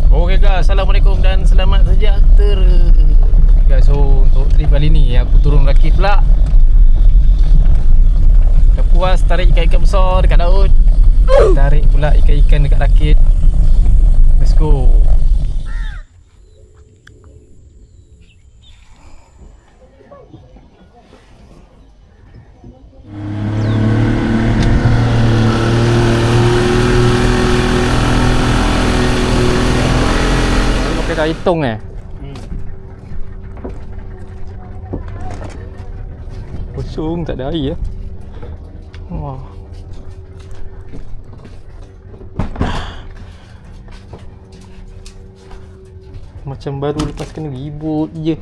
Okay guys, Assalamualaikum dan selamat sejahtera guys. So untuk trip kali ni aku turun rakit pula. Dah puas tarik ikan-ikan besar dekat laut, tarik pula ikan-ikan dekat rakit. Let's go. Dah hitung kosong, tak ada air Wah. Macam baru lepas kena ribut je.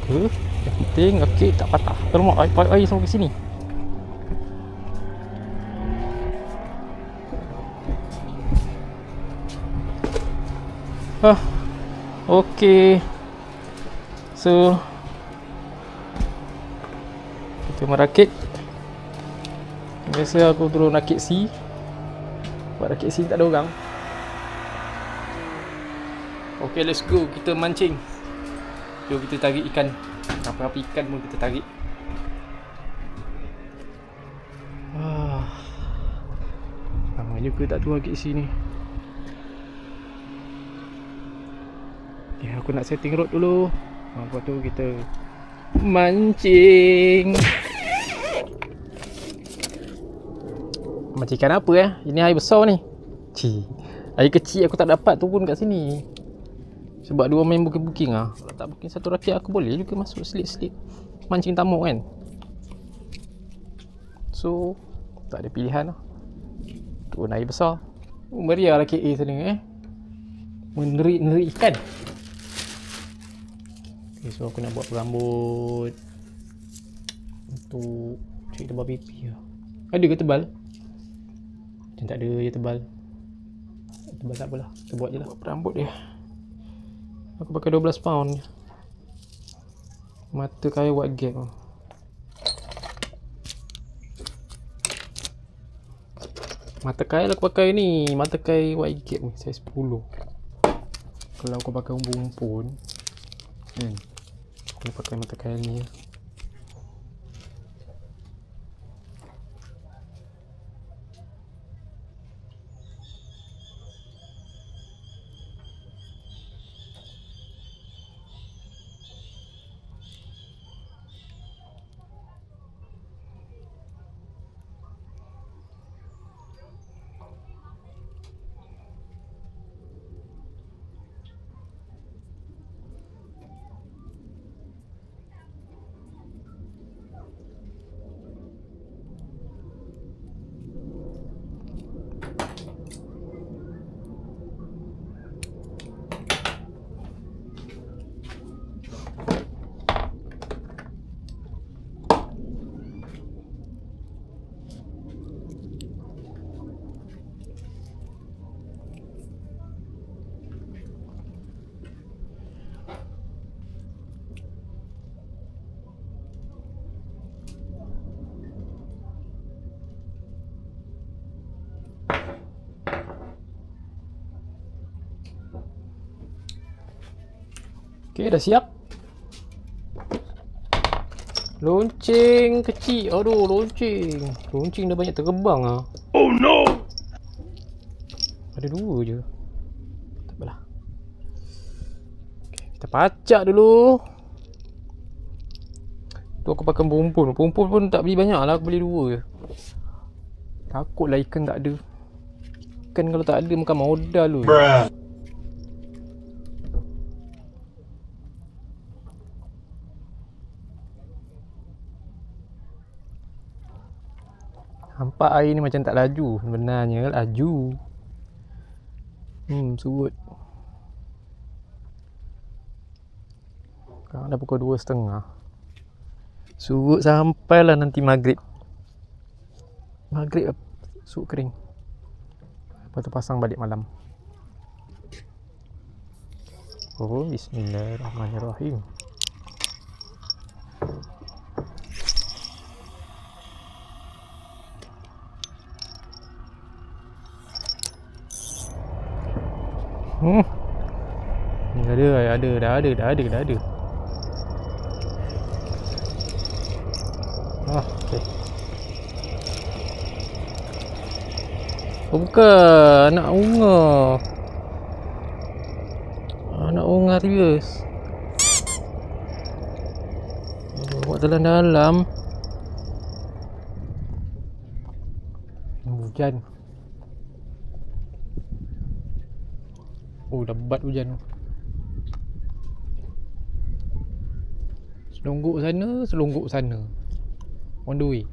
Yang penting okey, tak patah. Kalau mau air sampai ke sini. Okey. So kita merakit. Biasa aku turun rakit C. Buat rakit C tak ada orang. Okey, let's go. Kita mancing. Jom kita tarik ikan. Apa-apa ikan pun kita tarik. Lama juga tak turun rakit C ni. Ya, aku nak setting rod dulu. Lepas tu kita mancing. Mancing ikan apa Ini air besar ni. Air kecil aku tak dapat turun kat sini. Sebab dua main booking-booking Kalau tak booking satu rakit aku boleh juga masuk selit-selit mancing tamuk kan. So tak ada pilihan turun air besar. Meriah rakit A sana menerik-nerik ikan. Okay, so aku nak buat perambut untuk cari tebal pipi Ada ke tebal? Macam tak ada je tebal. Tebal tak apalah, kita buat je lah. Buat perambut dia. Aku pakai 12 pound je. Mata kail white gap Mata kail aku pakai ni, mata kail white gap ni, saiz 10. Kalau aku pakai umpun-umpun aku pakai mata kail ni Okay, dah siap. Lonceng kecil. Aduh, lonceng. Lonceng dah banyak terbang Oh no. Ada dua je. Tak apalah. Okay, kita pacak dulu. Tu aku pakai pompon. Pompon pun tak beli banyak lah. Aku beli dua je. Takutlah ikan tak ada. Ikan kalau tak ada makan modal tu. Nampak air ni macam tak laju. Sebenarnya laju. Surut. Sekarang dah pukul 2.30. Surut sampailah nanti maghrib. Maghrib surut kering. Lepas tu pasang balik malam. Bismillahirrahmanirrahim. Ni dah ada. Okey. Oh, bukan anak unga. Anak unga serius. Buat dalam-dalam. Hujan. Oh, lebat hujan. Selonggok sana. On the way.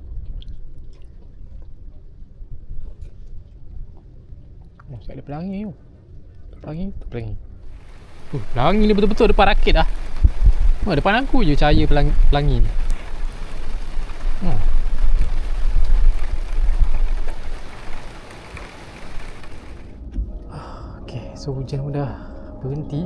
Oh, saya ada pelangi tu. Pelangi. Pelangi ni betul-betul depan rakit dah. Depan aku je cahaya pelangi ni. Okay, so hujan pun dah berhenti.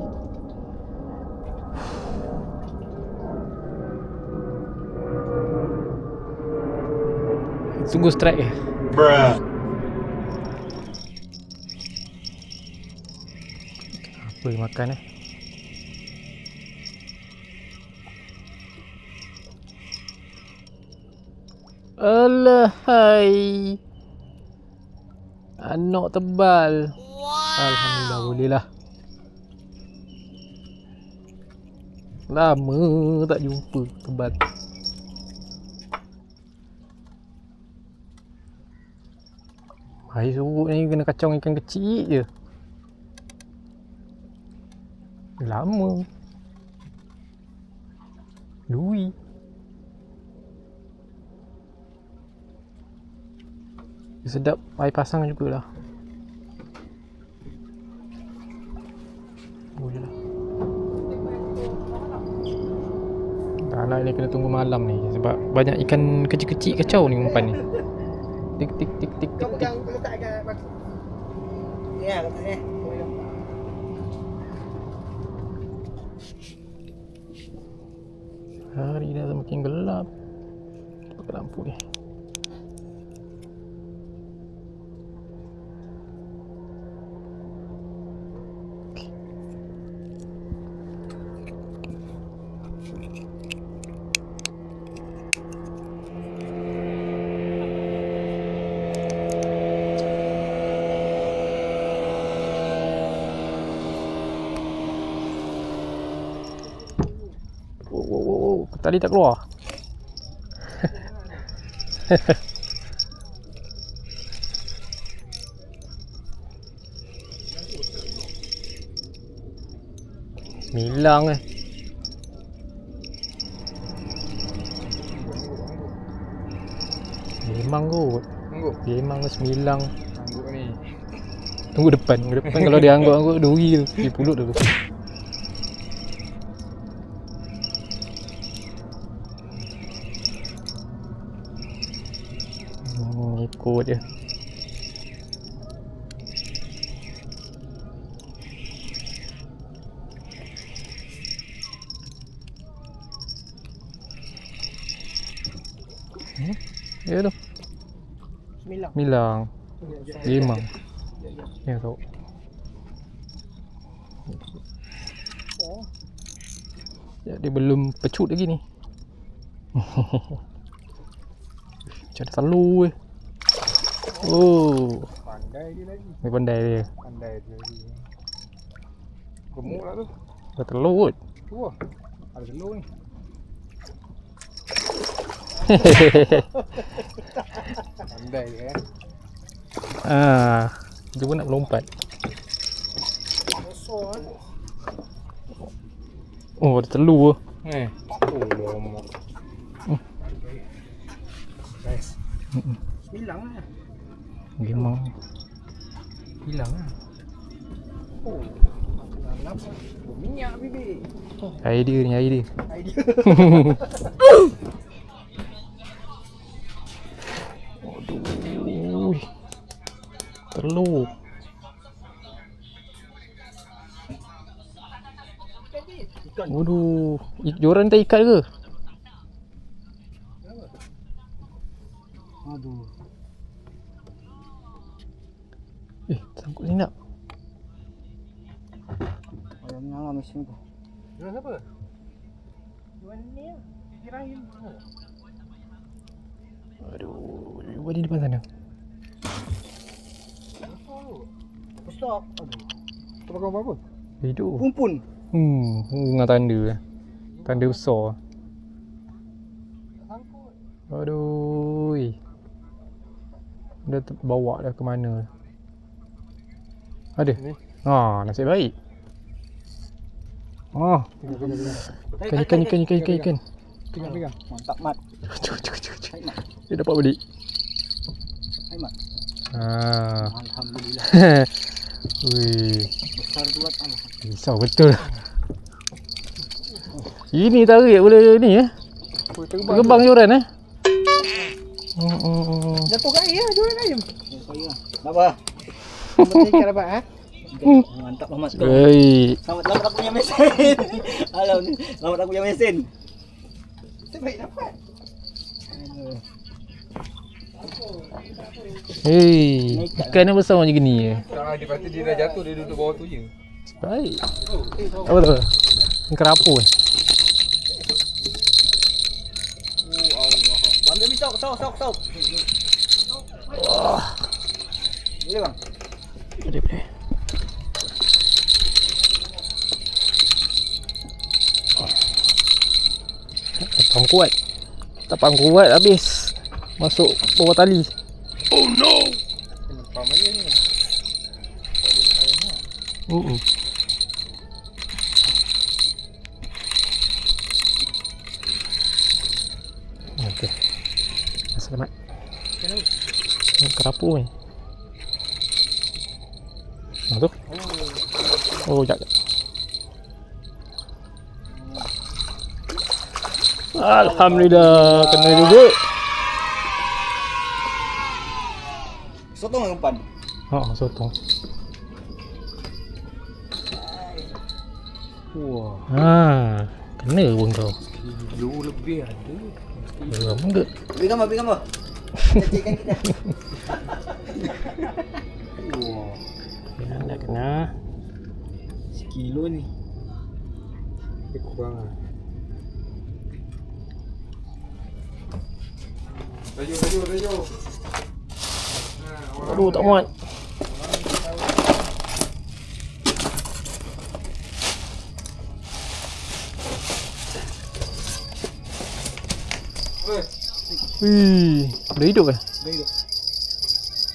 Tunggu strike je. Apa yang makan Alahai. Anak tebal. Alhamdulillah, boleh lah. Lama tak jumpa tebal. Air surut ni kena kacau ikan kecil je. Lama. Lui. Sedap air pasang jugalah. Boleh lah. Anak ni kena tunggu malam ni sebab banyak ikan kecil-kecil kacau ni umpan ni. Tik. Kau letak kat batu. Ya, letak Hari dah semakin gelap. Pakai lampu ni. Wow, tadi tak keluar. Milang Memang kot. Memang ke semilang. angguk ni. Tunggu depan kalau dia angguk duri tu di pulut tu. Ikut je. Ya tu. Milang. Memang. Ya tu. Ya, dia belum pecut lagi ni. Macam ada telur Oh. Pandai dia lagi. Dia pandai dia. Pandai dia lagi. Gemuk lah tu. Ada telur kot. Tu lah. Ada telur ni. Pandai dia Dia pun nak melompat. Kosong Oh, ada telur. Oh, lama. Guys. Hilang lah. Memang. Hilang lah. Oh. Dalam minyak bibir. Air dia. Idea. Aduh. Telur. Waduh. Joran tak ikat ke? Aduh. Sangkut senyap. mesin tu. Jual siapa? Jual ni lah. Kirain. Aduh, jumpa di depan sana. Besar. Aduh. Kau pakai apa? Hidup. Pumpun. Bunga tanda. Tanda besar. Aduh. Dia bawa dah ke mana? Ada? Ni. Nasib baik. Ikan. Pegang. Mantap mat. Cuk. Dia dapat balik. Hai mat. Ah. Alhamdulillah. Wih. Besar buat Allah. Risau betul. Ini tarik boleh ni Terbang joran Jatuh kat air lah, jual ayam. Saya. Apa? Selamat ikan dapat Mantap Muhammad tu. Baik. Selamat aku punya mesin. Alam ni. Selamat aku punya mesin. Baik dapat. Ikan yang besar macam gini Tak, dia patut dia dah jatuh, dia duduk bawah tu je. Baik. Apa tu? Ini kerapu Ambil pisau, sok. Boleh bang? Boleh. Tapang kuat habis. Masuk bawah tali. Oh no. Pam aja ni. Okey. Selamat. Ini kerapu ni. Tu. Oh, jap. Alhamdulillah, kena juga. Sotong yang umpan. Sotong. Wah. Kena pun kau. Kilo lebih ada. Berapa enggak? Beri gambar. Cekkan kita. Wah. Kena. Sekilo ni. Dia kurang lah. Rajo. Aduh, tak muat. Wih, dah hidup Dah hidup.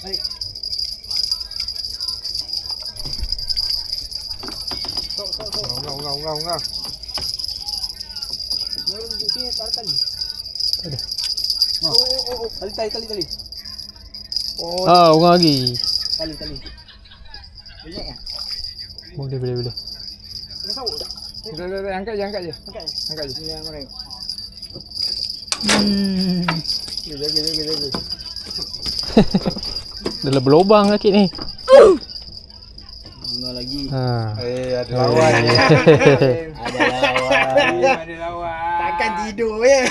Mari. Ungah. Di sini tarik tali. Ada. Oh. Tali. Unga lagi. Tali. Banyak ya? Boleh. Kena sawut tak? Dah, angkat je. Angkat je. Ni mari. Jaga. Dah berlubang kaki ni. Bunga lagi. Ada lawan. Ada lawan. Takkan tidur ya.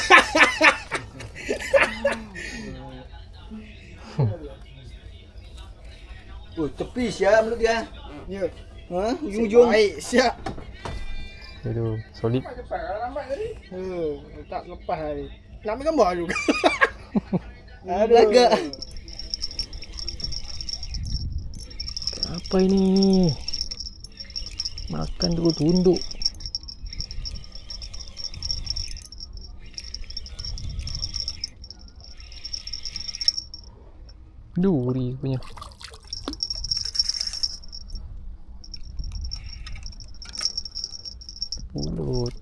Oh, tepi siap mulut dia. Ya. Ujung-ujung. Baik, siap. Aduh, solid. Cepat kalau lambat tadi. Tak lepas tadi. Nak ambil gambar juga. Belagak. Apa ini? Makan dulu tunduk. Duri punya. Pulut.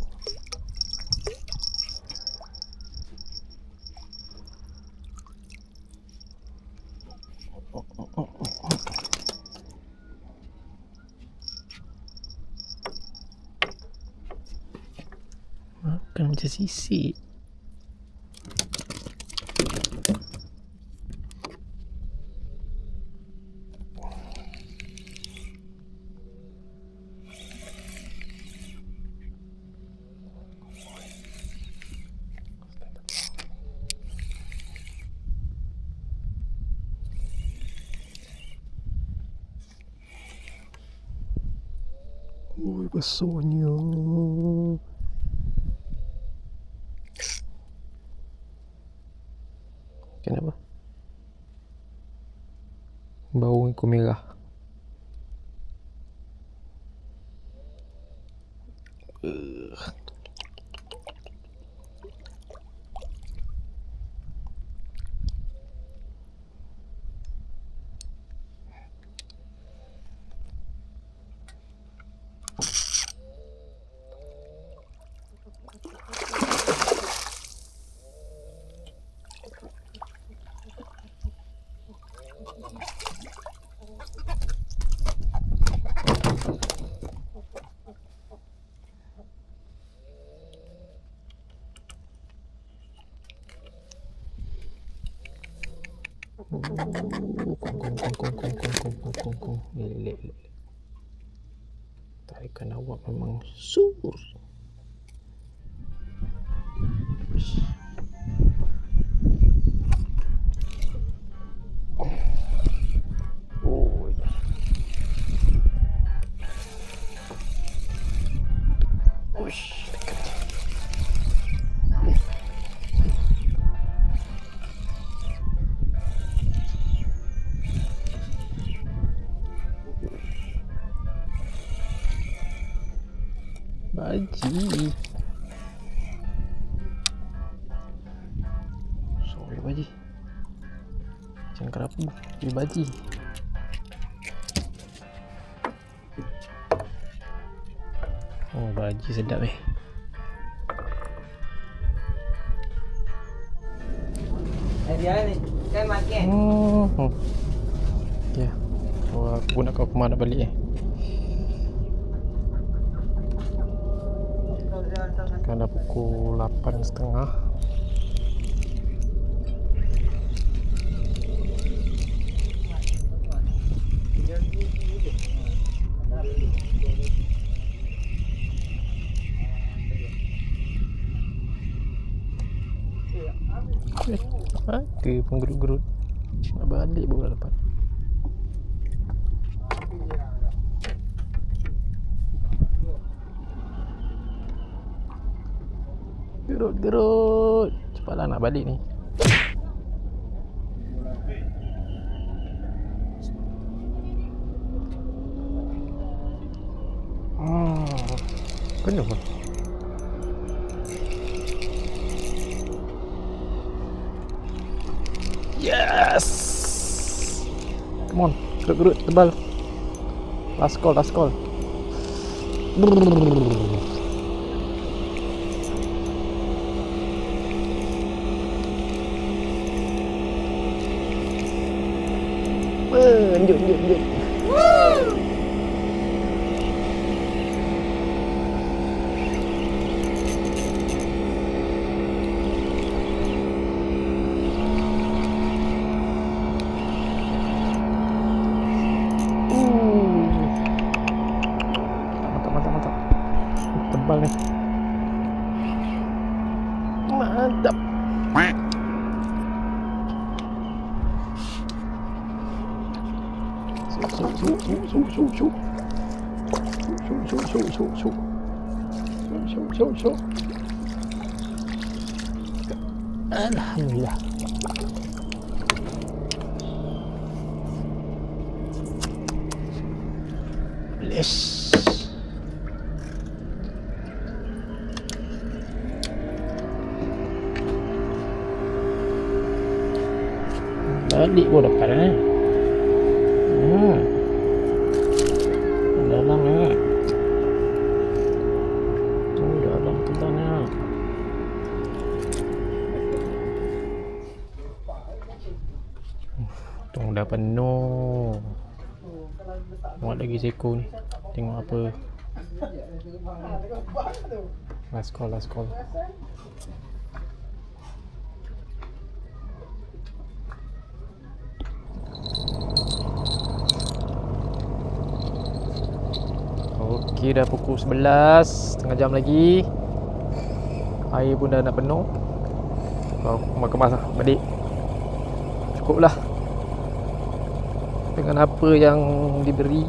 Makan macam sisik. Oi, besarnya. Kenapa? Bau ikut merah. Kong. Lelek. Tarikan awak memang sur. Oh, ya. Ush, dekat. Baji. Sorry baji. Jangan kerapu. Dia baji. Oh, baji sedap Dia ni kan makan. Ya. Oh, aku nak kau kemana balik Kan dah pukul 8.30. Ada pun gerut-gerut. Nak balik baru dapat. Gerut-gerut. Cepatlah nak balik ni. Kenapa? Yes! Come on, gerut-gerut tebal. Last call. Lanjut. Mantap. Tebal ni. Mantap. Show. Alhamdulillah. Bless. Balik pun dapat dalam dalam tebalnya. Tunggu dah penuh. Muat lagi seko ni. Tengok apa. Last call. Okey, dah pukul 11, setengah jam lagi. Air pun dah nak penuh. Kemas lah, balik. Cukup lah dengan apa yang diberi.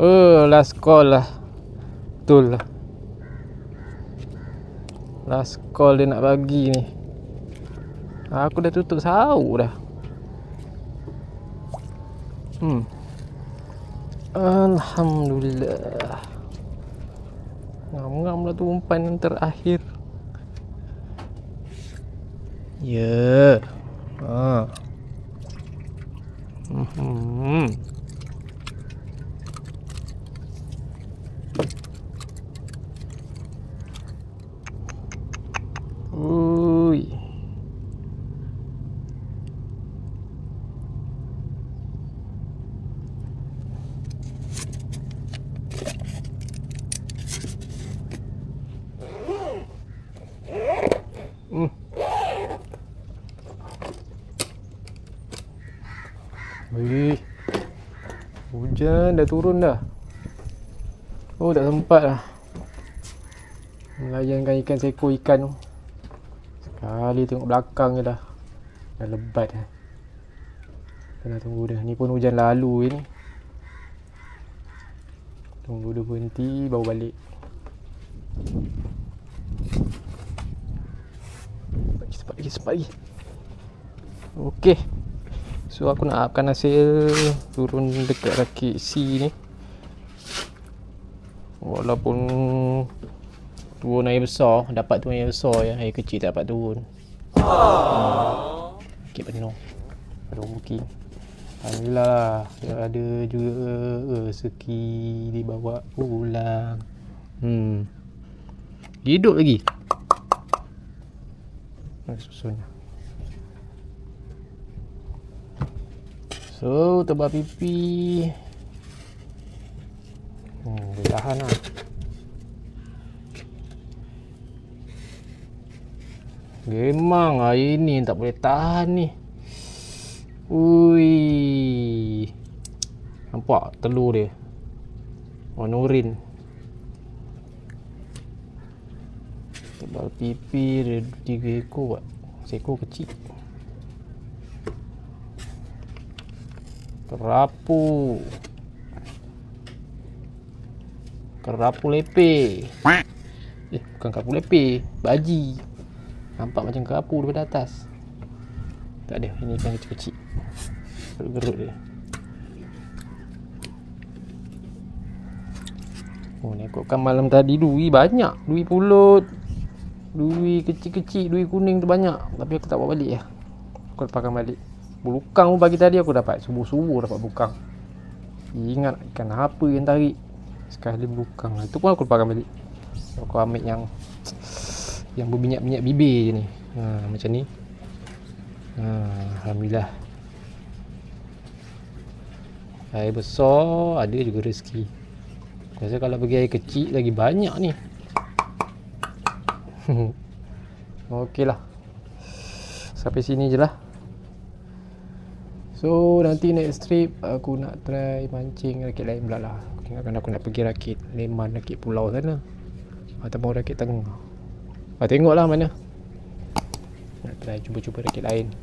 Oh, last call lah. Betul lah. Last call dia nak bagi ni. Aku dah tutup sahur dah. Alhamdulillah. Ngam-ngam lah tu umpan yang terakhir. Ya. Ha. Ui. Wih. Hujan dah turun dah. Oh, tak sempat lah melayankan ikan seekor ikan tu. Sekali tengok belakang je dah. Dah lebat dah. Kena tunggu dah. Ni pun hujan lalu ni. Tunggu dia berhenti baru balik. Sempat lagi. Okey. So aku nak upkan hasil turun dekat rakit C ni. Walaupun turun air besar, dapat turun air besar ya, air kecil tak dapat turun. Sikit penuh. Pada booking. Alhamdulillah lah, dia ada juga rezeki dibawa pulang. Hidup lagi. Susun. So, tebal pipi. Dia tahan lah. Memang hari ni tak boleh tahan ni. Ui. Nampak telur dia. Warna oren. Tebal pipi dia 3 ekor buat. Seekor kecil. Kerapu. Kerapu lepe. Bukan kerapu lepe, baji. Nampak macam kerapu daripada atas. Tak ada, ini ikan kecil-kecil. Gerut-gerut dia. Oh, ni ikutkan malam tadi duri banyak. Duri pulut. Duri kecil-kecil, duri kuning tu banyak. Tapi aku tak bawa balik lah. Aku lepaskan balik. Bulukang pun pagi tadi aku dapat. Subuh-subuh dapat bulukang. Ingat ikan apa yang tarik. Sekali bulukang. Itu pun aku lepaskan balik. Aku ambil yang berminyak-minyak bibir je ni. Macam ni. Alhamdulillah. Air besar ada juga rezeki. Biasa kalau pergi air kecil lagi banyak ni. Okey lah. Sampai sini je lah. So nanti next trip aku nak try mancing rakit lain pula lah. Aku ingatkan aku nak pergi rakit Leman, rakit pulau sana. Ataupun rakit tengah. Tengoklah mana. Nak try cuba-cuba rakit lain.